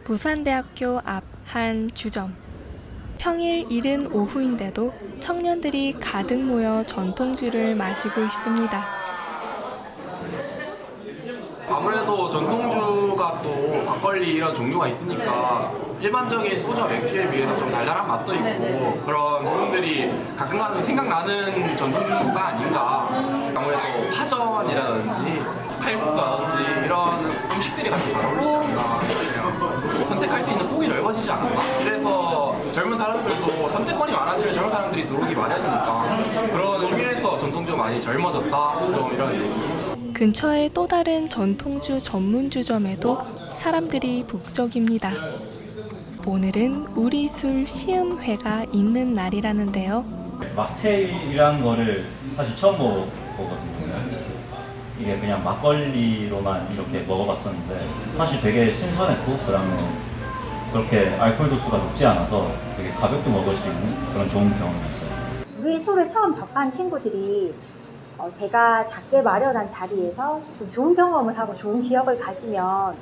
부산대학교 앞 한 주점. 평일 이른 오후인데도 청년들이 가득 모여 전통주를 마시고 있습니다. 아무래도 전통주가 또 막걸리 이런 종류가 있으니까 일반적인 소주와 맥주에 비해서 좀 달달한 맛도 있고 그런 부분들이 가끔가다 생각나는 전통주가 아닌가. 아무래도 파전이라든지 칼국수라든지 이런 음식들이 같이 잘 어울리지 않나. 그냥 선택할 수 있는 폭이 넓어지지 않았나. 그래서 젊은 사람들도 선택권이 많아지면 젊은 사람들이 들어오기 마련이니까 그런 의미에서 전통주가 많이 젊어졌다. 좀 이런 얘기. 근처의 또 다른 전통주 전문주점에도 사람들이 북적입니다. 오늘은 우리술 시음회가 있는 날이라는데요. 막테일이라는 거를 사실 처음 먹어보거든요. 이게 그냥 막걸리로만 이렇게 먹어봤었는데 사실 되게 신선했고 그다음에 그렇게 알코올 도수가 높지 않아서 되게 가볍게 먹을 수 있는 그런 좋은 경험이었어요. 우리 술을 처음 접한 친구들이 제가 작게 마련한 자리에서 좀 좋은 경험을 하고 좋은 기억을 가지면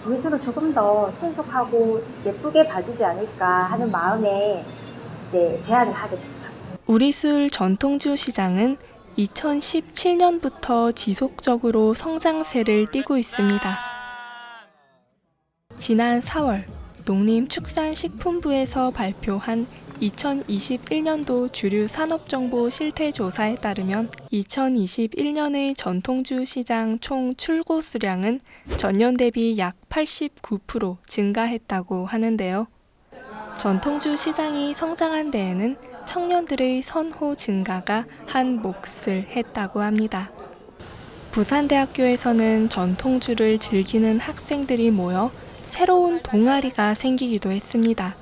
우리 술을 조금 더 친숙하고 예쁘게 봐주지 않을까 하는 마음에 이제 제안을 하게 됐죠. 우리술 전통주 시장은 2017년부터 지속적으로 성장세를 띠고 있습니다. 지난 4월 농림축산식품부에서 발표한 2021년도 주류 산업정보 실태조사에 따르면 2021년의 전통주 시장 총 출고 수량은 전년 대비 약 89% 증가했다고 하는데요. 전통주 시장이 성장한 데에는 청년들의 선호 증가가 한 몫을 했다고 합니다. 부산대학교에서는 전통주를 즐기는 학생들이 모여 새로운 동아리가 생기기도 했습니다.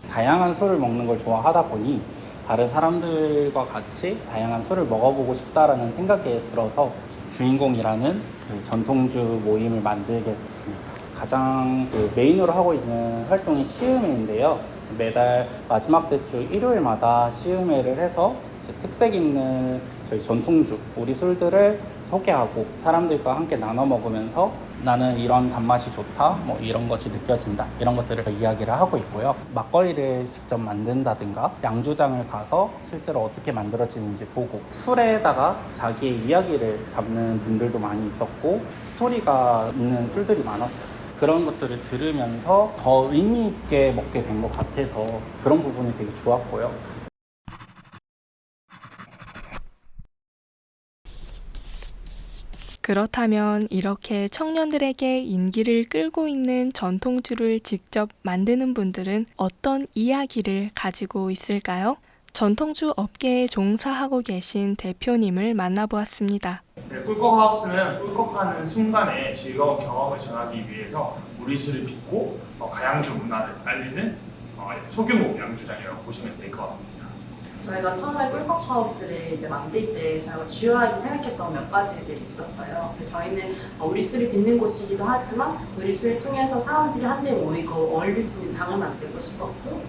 다양한 술을 먹는 걸 좋아하다 보니 다른 사람들과 같이 다양한 술을 먹어보고 싶다라는 생각이 들어서 주인공이라는 그 전통주 모임을 만들게 됐습니다. 가장 메인으로 하고 있는 활동이 시음회인데요. 매달 마지막 주 일요일마다 시음회를 해서 특색 있는 저희 전통주, 우리 술들을 소개하고 사람들과 함께 나눠 먹으면서 나는 이런 단맛이 좋다, 뭐 이런 것이 느껴진다, 이런 것들을 이야기를 하고 있고요. 막걸리를 직접 만든다든가 양조장을 가서 실제로 어떻게 만들어지는지 보고 술에다가 자기의 이야기를 담는 분들도 많이 있었고 스토리가 있는 술들이 많았어요. 그런 것들을 들으면서 더 의미 있게 먹게 된 것 같아서 그런 부분이 되게 좋았고요. 그렇다면 이렇게 청년들에게 인기를 끌고 있는 전통주를 직접 만드는 분들은 어떤 이야기를 가지고 있을까요? 전통주 업계에 종사하고 계신 대표님을 만나보았습니다. 꿀꺽하우스는 꿀꺽하는 순간의 즐거운 경험을 전하기 위해서 우리 술을 빚고 가양주 문화를 알리는 소규모 양조장이라고 보시면 될 것 같습니다. 저희가 처음에 꿀꺽하우스를 이제 만들 때 저희가 주요하게 생각했던 몇 가지들이 있었어요. 저희는 우리 술이 빚는 곳이기도 하지만 우리 술을 통해서 사람들이 한데 모이고 어울릴 수 있는 장을 만들고 싶었고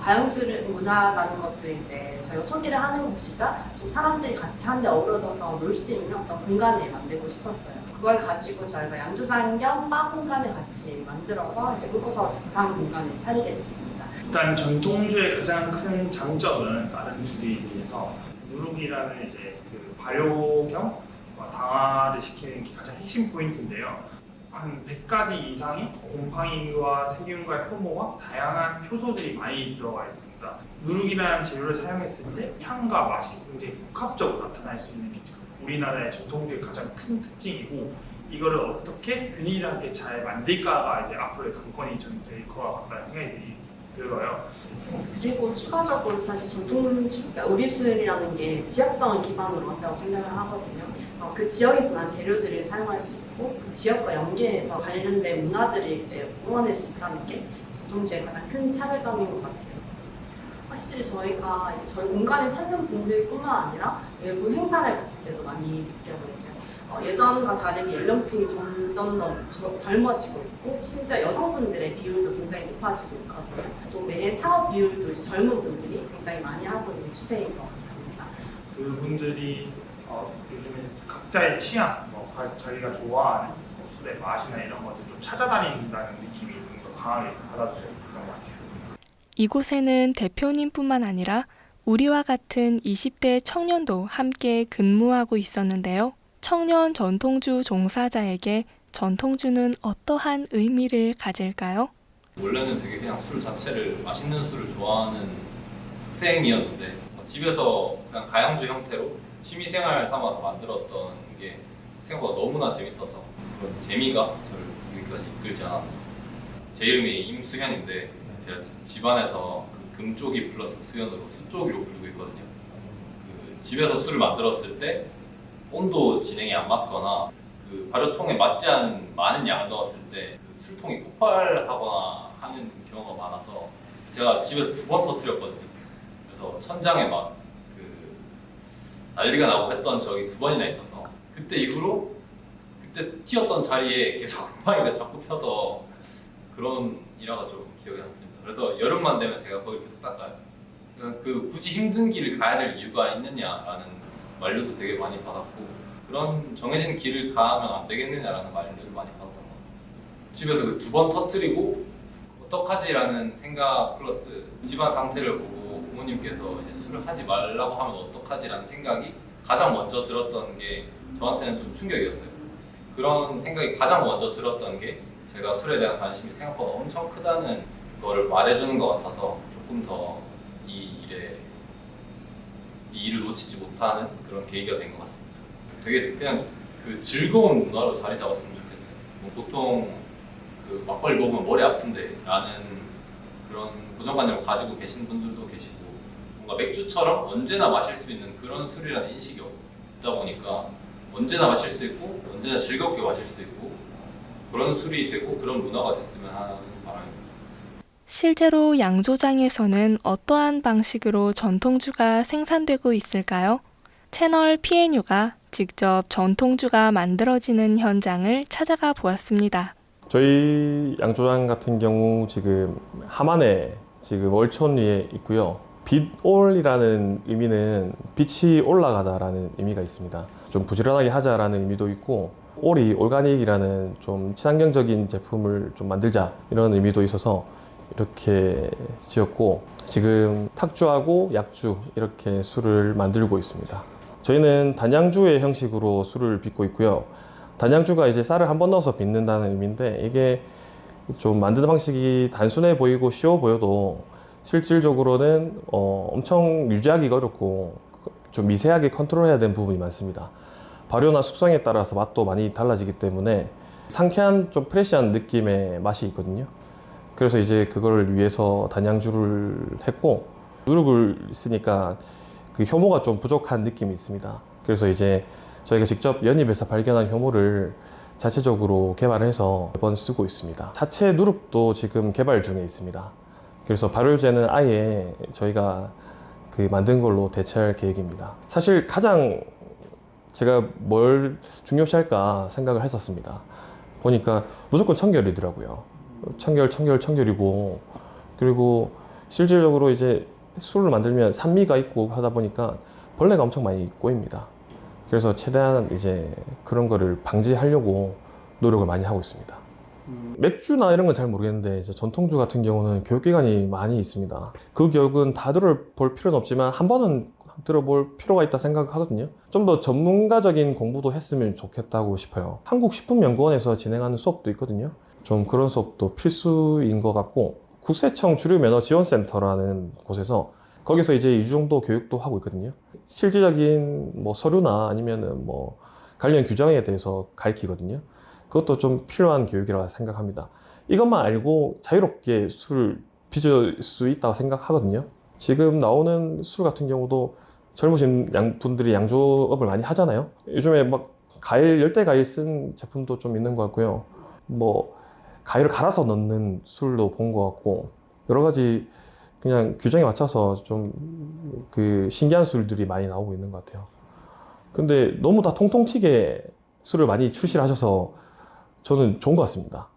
가양주 문화라는 것을 이제 저희가 소개를 하는 곳이자 좀 사람들이 같이 한데 어우러져서 놀 수 있는 어떤 공간을 만들고 싶었어요. 그걸 가지고 저희가 양조장 겸 바 공간을 같이 만들어서 이제 꿀꺽하우스 부산 공간을 차리게 됐습니다. 일단 전통주의 가장 큰 장점은 다른 주류에 비해서 누룩이라는 이제 그 발효 겸 당화를 시키는 게 가장 핵심 포인트인데요. 한 100가지 이상의 곰팡이와 세균과 효모와 다양한 효소들이 많이 들어가 있습니다. 누룩이라는 재료를 사용했을 때 향과 맛이 굉장히 복합적으로 나타날 수 있는 게 우리나라의 전통주의 가장 큰 특징이고 이거를 어떻게 균일하게 잘 만들까가 이제 앞으로의 관건이 좀 될 것 같다는 생각이 들어요. 그리고 추가적으로 사실 전통주, 그러니까 우리 술이라는 게 지역성을 기반으로 한다고 생각을 하거든요. 그 지역에서 난 재료들을 사용할 수 있고 그 지역과 연계해서 관련된 문화들을 이제 응원할 수 있다는 게 전통주의 가장 큰 차별점인 것 같아요. 확실히 저희가 이제 저희 공간을 찾는 분들뿐만 아니라 외부 행사를 갔을 때도 많이 느껴보이죠. 예전과 다르게 연령층이 점점 더 젊어지고 있고 심지어 여성분들의 비율도 굉장히 높아지고 있거든요. 또 매해 창업 비율도 이제 젊은 분들이 굉장히 많이 하고 있는 추세인 것 같습니다. 그분들이 요즘에 각자의 취향, 저희가 좋아하는 술의 맛이나 이런 것을 좀 찾아다닌다는 느낌이 강하게 받아들였던 것 같아요. 이곳에는 대표님뿐만 아니라 우리와 같은 20대 청년도 함께 근무하고 있었는데요. 청년 전통주 종사자에게 전통주는 어떠한 의미를 가질까요? 원래는 되게 그냥 술 자체를, 맛있는 술을 좋아하는 학생이었는데 집에서 그냥 가양주 형태로 취미생활 삼아서 만들었던 게 생각보다 너무나 재밌어서 그런 재미가 저를 여기까지 이끌지 않았나. 제 이름이 임수현인데 제가 집안에서 그 금쪽이 플러스 수현으로 수쪽이로 부르고 있거든요. 그 집에서 술을 만들었을 때 온도 진행이 안 맞거나 그 발효통에 맞지 않은 많은 양을 넣었을 때 그 술통이 폭발하거나 하는 경우가 많아서 제가 집에서 2번 터뜨렸거든요. 그래서 천장에 막 그 난리가 나고 했던 적이 2번이나 있어서 그때 이후로 그때 튀었던 자리에 계속 고양이가 자꾸 펴서 그런 일화가 좀 기억에 남습니다. 그래서 여름만 되면 제가 거기 계속 닦아요. 그러니까 그 굳이 힘든 길을 가야 될 이유가 있느냐라는 만류도 되게 많이 받았고 그런 정해진 길을 가면 안 되겠느냐라는 만류를 많이 받았던 것 같아요. 집에서 그 2번 터뜨리고 어떡하지라는 생각 플러스 집안 상태를 보고 부모님께서 이제 술을 하지 말라고 하면 어떡하지라는 생각이 가장 먼저 들었던 게 저한테는 좀 충격이었어요. 그런 생각이 가장 먼저 들었던 게 제가 술에 대한 관심이 생각보다 엄청 크다는 거를 말해주는 것 같아서 조금 더 이 일을 놓치지 못하는 그런 계기가 된 것 같습니다. 되게 그냥 그 즐거운 문화로 자리 잡았으면 좋겠어요. 보통 그 막걸리 먹으면 머리 아픈데 라는 그런 고정관념을 가지고 계신 분들도 계시고 뭔가 맥주처럼 언제나 마실 수 있는 그런 술이라는 인식이 없다 보니까 언제나 마실 수 있고 언제나 즐겁게 마실 수 있고 그런 술이 되고 그런 문화가 됐으면 하는 바람입니다. 실제로 양조장에서는 어떠한 방식으로 전통주가 생산되고 있을까요? 채널 PNU가 직접 전통주가 만들어지는 현장을 찾아가 보았습니다. 저희 양조장 같은 경우 지금 함안에 지금 월촌 위에 있고요. 빛올이라는 의미는 빛이 올라가다라는 의미가 있습니다. 좀 부지런하게 하자라는 의미도 있고 올이 올가닉이라는 좀 친환경적인 제품을 좀 만들자 이런 의미도 있어서 이렇게 지었고 지금 탁주하고 약주 이렇게 술을 만들고 있습니다. 저희는 단양주의 형식으로 술을 빚고 있고요. 단양주가 이제 쌀을 한 번 넣어서 빚는다는 의미인데 이게 좀 만드는 방식이 단순해 보이고 쉬워 보여도 실질적으로는 엄청 유지하기가 어렵고 좀 미세하게 컨트롤해야 되는 부분이 많습니다. 발효나 숙성에 따라서 맛도 많이 달라지기 때문에 상쾌한 좀 프레시한 느낌의 맛이 있거든요. 그래서 이제 그걸 위해서 단양주를 했고 누룩을 쓰니까 그 효모가 좀 부족한 느낌이 있습니다. 그래서 이제 저희가 직접 연입해서 발견한 효모를 자체적으로 개발해서 매번 쓰고 있습니다. 자체 누룩도 지금 개발 중에 있습니다. 그래서 발효제는 아예 저희가 그 만든 걸로 대체할 계획입니다. 사실 가장 제가 뭘 중요시할까 생각을 했었습니다. 보니까 무조건 청결이더라고요. 청결이고 그리고 실질적으로 이제 술을 만들면 산미가 있고 하다 보니까 벌레가 엄청 많이 꼬입니다. 그래서 최대한 이제 그런 거를 방지하려고 노력을 많이 하고 있습니다. 맥주나 이런 건 잘 모르겠는데 이제 전통주 같은 경우는 교육기간이 많이 있습니다. 그 교육은 다 들어볼 필요는 없지만 한 번은 들어볼 필요가 있다 생각하거든요. 좀 더 전문가적인 공부도 했으면 좋겠다고 싶어요. 한국식품연구원에서 진행하는 수업도 있거든요. 좀 그런 수업도 필수인 것 같고 국세청 주류매너지원센터라는 곳에서 거기서 이제 2주 정도 교육도 하고 있거든요. 실질적인 뭐 서류나 아니면은 뭐 관련 규정에 대해서 가르치거든요. 그것도 좀 필요한 교육이라고 생각합니다. 이것만 알고 자유롭게 술을 빚을 수 있다고 생각하거든요. 지금 나오는 술 같은 경우도 젊으신 분들이 양조업을 많이 하잖아요. 요즘에 막 열대 과일 쓴 제품도 좀 있는 것 같고요. 뭐 과일을 갈아서 넣는 술도 본 것 같고 여러 가지 그냥 규정에 맞춰서 좀 그 신기한 술들이 많이 나오고 있는 것 같아요. 근데 너무 다 통통 튀게 술을 많이 출시를 하셔서 저는 좋은 것 같습니다.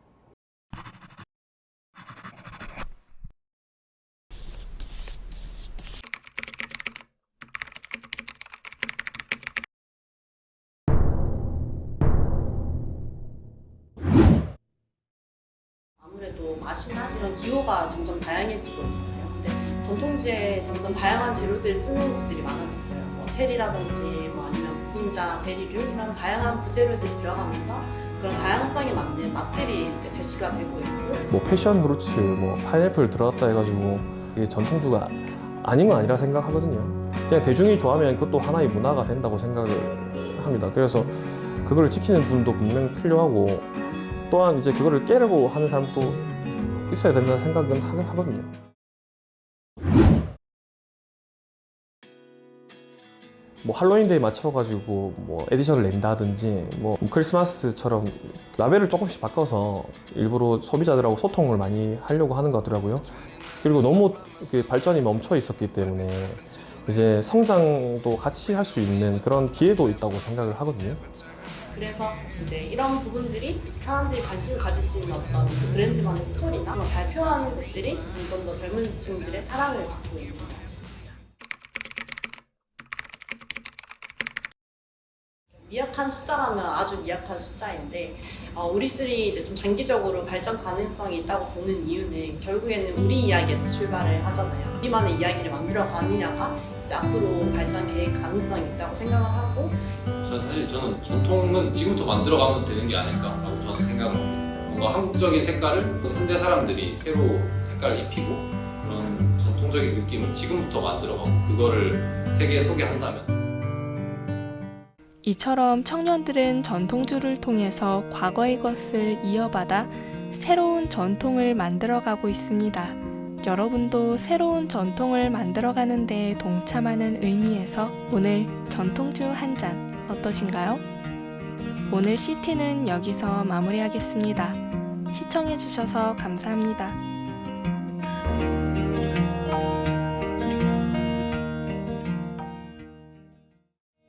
아무래도 맛이나 이런 기호가 점점 다양해지고 있잖아요. 근데 전통주에 점점 다양한 재료들을 쓰는 곳들이 많아졌어요. 뭐 체리라든지 뭐 아니면 무임자, 베리류 이런 다양한 부재료들이 들어가면서 그런 다양성이 맞는 맛들이 이제 제시가 되고 있고 뭐 패션 후르츠, 뭐 파인애플 들어갔다 해가지고 이게 전통주가 아닌 건 아니라 생각하거든요. 그냥 대중이 좋아하면 그것도 하나의 문화가 된다고 생각을 합니다. 그래서 그거를 지키는 분도 분명 필요하고 또한 이제 그거를 깨려고 하는 사람도 있어야 된다는 생각은 하거든요. 뭐 할로윈데이 맞춰가지고 뭐 에디션을 낸다든지 뭐 크리스마스처럼 라벨을 조금씩 바꿔서 일부러 소비자들하고 소통을 많이 하려고 하는 것 같더라고요. 그리고 너무 발전이 멈춰 있었기 때문에 이제 성장도 같이 할 수 있는 그런 기회도 있다고 생각을 하거든요. 그래서 이제 이런 부분들이 사람들이 관심을 가질 수 있는 어떤 그 브랜드만의 스토리나 잘 표현하는 것들이 점점 더 젊은 층들의 사랑을 받고 있는 것 같습니다. 미약한 숫자라면 아주 미약한 숫자인데 우리술이 이제 좀 장기적으로 발전 가능성이 있다고 보는 이유는 결국에는 우리 이야기에서 출발을 하잖아요. 우리만의 이야기를 만들어 가느냐가 이제 앞으로 발전 계획 가능성이 있다고 생각을 하고 저는 전통은 지금부터 만들어가면 되는 게 아닐까라고 저는 생각을 합니다. 뭔가 한국적인 색깔을 현대 사람들이 새로 색깔을 입히고 그런 전통적인 느낌을 지금부터 만들어가고 그거를 세계에 소개한다면 이처럼 청년들은 전통주를 통해서 과거의 것을 이어받아 새로운 전통을 만들어가고 있습니다. 여러분도 새로운 전통을 만들어가는 데 동참하는 의미에서 오늘 전통주 한 잔 어떠신가요? 오늘 CT는 여기서 마무리하겠습니다. 시청해주셔서 감사합니다.